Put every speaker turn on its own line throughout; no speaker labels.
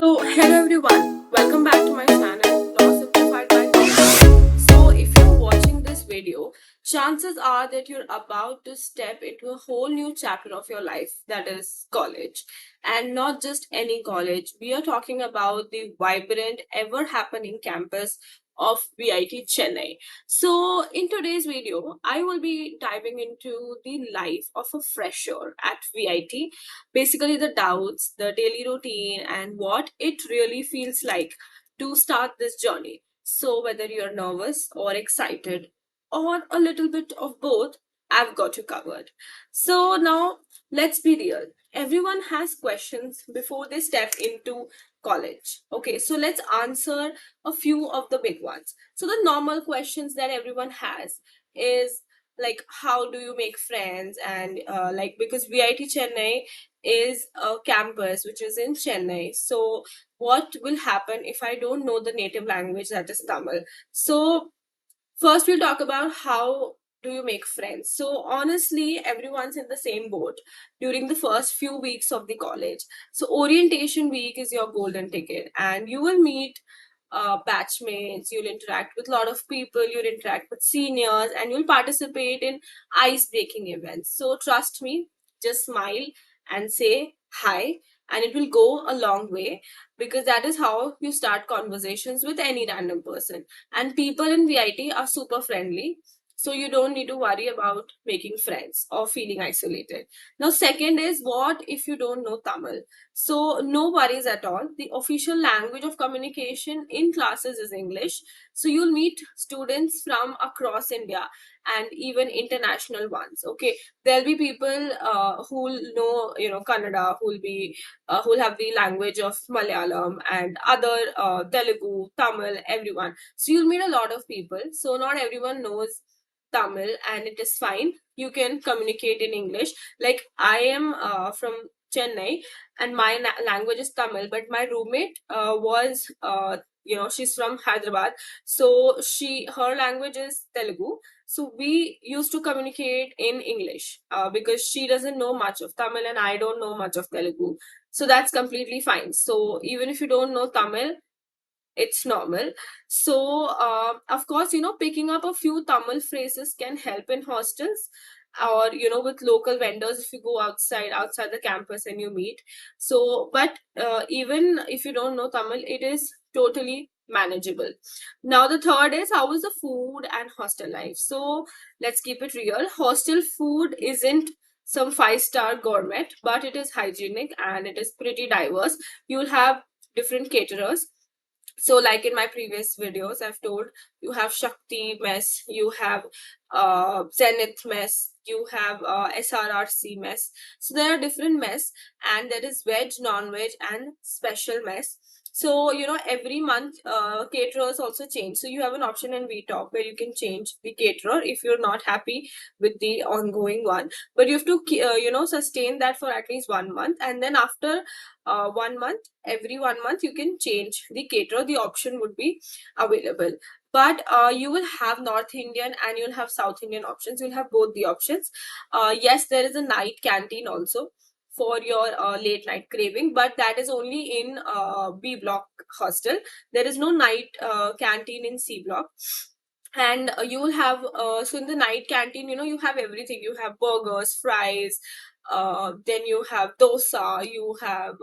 So, hello everyone, welcome back to my channel, Law Simplified by Comedy. So, if you're watching this video, chances are that you're about to step into a whole new chapter of your life, that is college. And not just any college, we are talking about the vibrant, ever happening campus of VIT Chennai. So, in today's video, I will be diving into the life of a fresher at VIT, basically the doubts, the daily routine, and what it really feels like to start this journey. So, whether you're nervous or excited or a little bit of both, I've got you covered. So, now let's be real. Everyone has questions before they step into college. Okay, so let's answer a few of the big ones. So, the normal questions that everyone has is like, how do you make friends? And like, because VIT Chennai is a campus which is in Chennai. So, what will happen if I don't know the native language, that is Tamil? So, first we'll talk about how do you make friends. So, honestly, everyone's in the same boat during the first few weeks of the college. So, orientation week is your golden ticket, and you will meet batchmates, you'll interact with a lot of people, you'll interact with seniors, and you'll participate in ice breaking events. So, trust me, just smile and say hi, and it will go a long way because that is how you start conversations with any random person. And people in VIT are super friendly. So you don't need to worry about making friends or feeling isolated. Now, second is, what if you don't know Tamil? So no worries at all. The official language of communication in classes is English. So you'll meet students from across India and even international ones. Okay, there'll be people who'll know, Kannada, who'll have the language of Malayalam and other Telugu, Tamil, everyone. So you'll meet a lot of people. So not everyone knows Tamil, and it is fine. You can communicate in English. Like, I am from Chennai, and my language is Tamil, but my roommate was she's from Hyderabad, so her language is Telugu. So we used to communicate in English because she doesn't know much of Tamil and I don't know much of Telugu. So that's completely fine. So even if you don't know Tamil, it's normal. So of course, picking up a few Tamil phrases can help in hostels, or with local vendors if you go outside the campus and you meet. So but even if you don't know Tamil, it is totally manageable. Now the third is, how is the food and hostel life? So let's keep it real. Hostel food isn't some five-star gourmet, but it is hygienic and it is pretty diverse. You'll have different caterers. So like in my previous videos I've told, you have Shakti mess, you have Zenith mess, you have SRRC mess. So there are different mess, and there is veg, non-veg, and special mess. So every month caterers also change, so you have an option in VTalk where you can change the caterer if you're not happy with the ongoing one. But you have to sustain that for at least 1 month, and then after 1 month, every 1 month you can change the caterer. The option would be available. But you will have North Indian and you'll have South Indian options. You'll have both the options. Yes, there is a night canteen also for your late night craving, but that is only in B block hostel. There is no night canteen in C block. And you will have so in the night canteen, you have everything. You have burgers, fries, then you have dosa, you have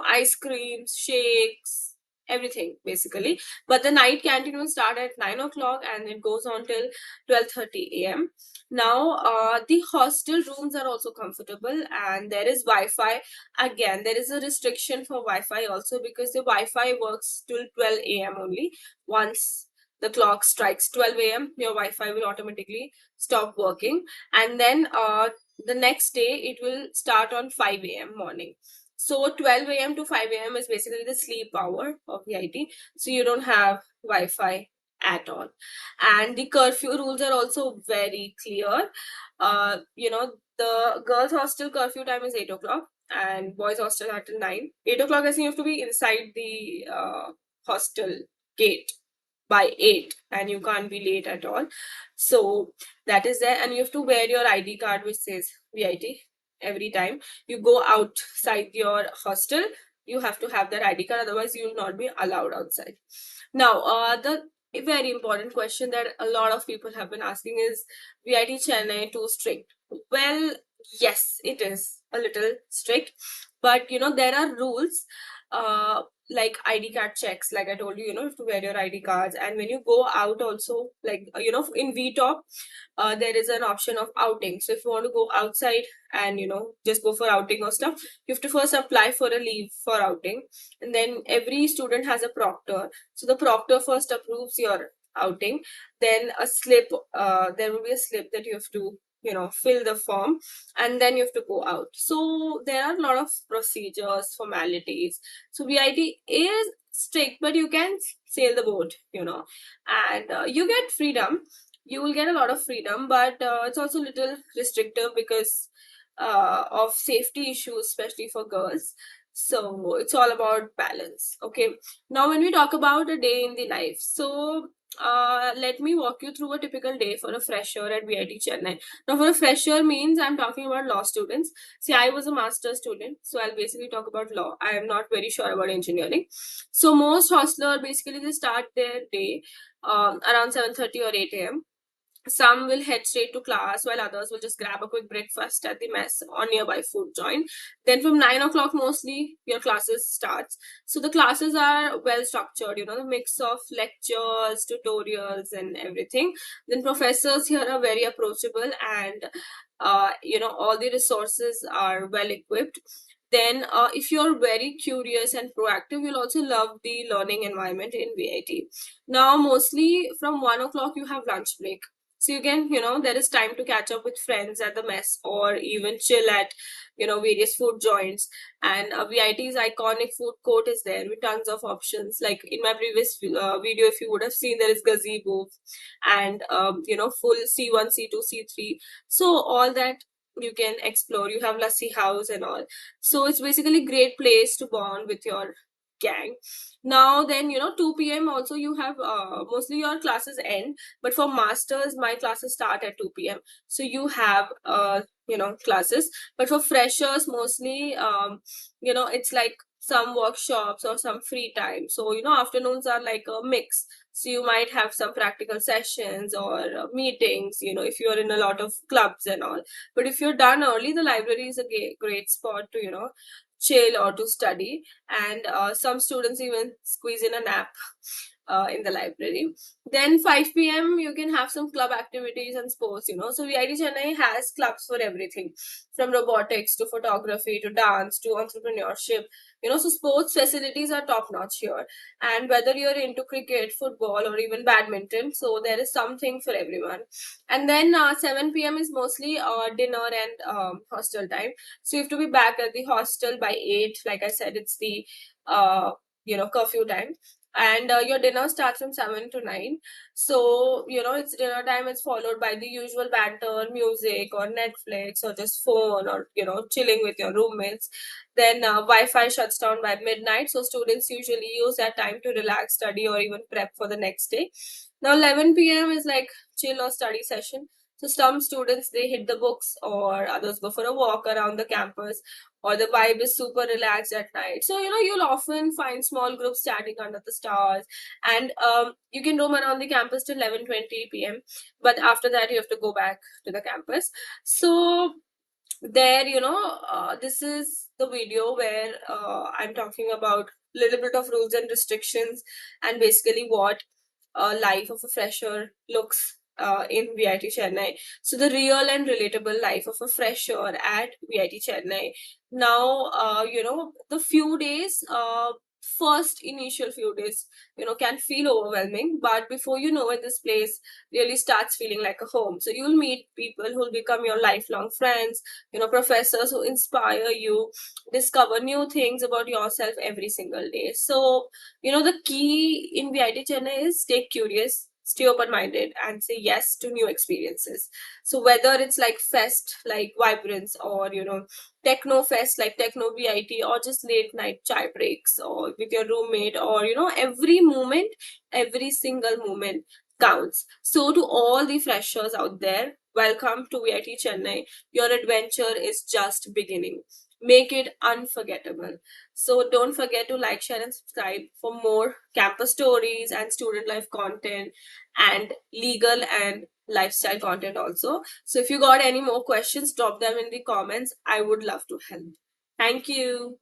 ice creams, shakes, everything basically. But the night canteen will start at 9 o'clock and it goes on till 12:30 a.m. Now the hostel rooms are also comfortable, and there is Wi-Fi. Again, there is a restriction for Wi-Fi also, because the Wi-Fi works till 12 a.m. only. Once the clock strikes 12 a.m., your Wi-Fi will automatically stop working, and then the next day it will start on 5 a.m. morning. So 12 a.m. to 5 a.m. is basically the sleep hour of the IT. So you don't have Wi-Fi at all. And the curfew rules are also very clear. The girls' hostel curfew time is 8 o'clock, and boys' hostel at 9. 8 o'clock, I think you have to be inside the hostel gate by 8, and you can't be late at all. So that is there, and you have to wear your ID card which says VIT every time you go outside your hostel. you have to have that ID card, otherwise you will not be allowed outside. Now, the very important question that a lot of people have been asking is, VIT Chennai too strict? Well, yes, it is a little strict, but there are rules, like ID card checks. Like I told you, you have to wear your ID cards, and when you go out, also, like in VTOP, there is an option of outing. So if you want to go outside and just go for outing or stuff, you have to first apply for a leave for outing, and then every student has a proctor. So the proctor first approves your outing, then a slip, there will be a slip that you have to fill the form, and then you have to go out. So there are a lot of procedures, formalities. So VIT is strict, but you can sail the boat, and you get freedom. You will get a lot of freedom, but it's also a little restrictive because of safety issues, especially for girls. So it's all about balance. Okay, now when we talk about a day in the life, so let me walk you through a typical day for a fresher at VIT Chennai. Now, for a fresher means I'm talking about law students. See, I was a master's student, so I'll basically talk about law. I am not very sure about engineering. So most hostler basically they start their day around 7:30 or 8 a.m. Some will head straight to class, while others will just grab a quick breakfast at the mess or nearby food joint. Then from 9 o'clock, mostly your classes starts. So the classes are well structured, the mix of lectures, tutorials, and everything. Then professors here are very approachable, and all the resources are well equipped. Then if you're very curious and proactive, you'll also love the learning environment in VIT. Now, mostly from 1 o'clock, you have lunch break, so you can there is time to catch up with friends at the mess, or even chill at various food joints. And VIT's iconic food court is there with tons of options. Like in my previous video, if you would have seen, there is gazebo and full C1, C2, C3. So all that you can explore. You have lassi house and all. So it's basically great place to bond with your gang. Now then, 2 p.m. also you have mostly your classes end, but for masters my classes start at 2 p.m. So you have classes. But for freshers, mostly it's like some workshops or some free time. So afternoons are like a mix. So you might have some practical sessions or meetings, if you're in a lot of clubs and all. But if you're done early, the library is a great spot to chill or to study. And some students even squeeze in a nap in the library. Then 5 p.m. you can have some club activities and sports. So VIT Chennai has clubs for everything, from robotics to photography to dance to entrepreneurship. So sports facilities are top notch here. And whether you're into cricket, football, or even badminton, so there is something for everyone. And then 7 p.m. is mostly dinner and hostel time. So you have to be back at the hostel by 8. Like I said, it's the curfew time. And your dinner starts from 7 to 9. So it's dinner time. It's followed by the usual banter, music, or Netflix, or just phone, or chilling with your roommates. Then Wi-Fi shuts down by midnight, so students usually use that time to relax, study, or even prep for the next day. Now 11 p.m. is like chill or study session. So some students they hit the books, or others go for a walk around the campus, or the vibe is super relaxed at night. So you'll often find small groups chatting under the stars, and you can roam around the campus till 11:20 p.m. But after that, you have to go back to the campus. So there, this is the video where I'm talking about little bit of rules and restrictions, and basically what life of a fresher looks in VIT Chennai. So the real and relatable life of a fresher at VIT Chennai. Now, the few days, first initial few days, can feel overwhelming, but before you know it, this place really starts feeling like a home. So you'll meet people who'll become your lifelong friends, professors who inspire you, discover new things about yourself every single day. So the key in VIT Chennai is stay curious, stay open minded, and say yes to new experiences. So whether it's like fest like Vibrance, or techno fest like Techno VIT, or just late night chai breaks or with your roommate, or every moment, every single moment counts. So to all the freshers out there, welcome to VIT Chennai. Your adventure is just beginning. make it unforgettable. So don't forget to like, share, and subscribe for more campus stories and student life content and legal and lifestyle content also. So if you got any more questions, drop them in the comments. I would love to help. Thank you.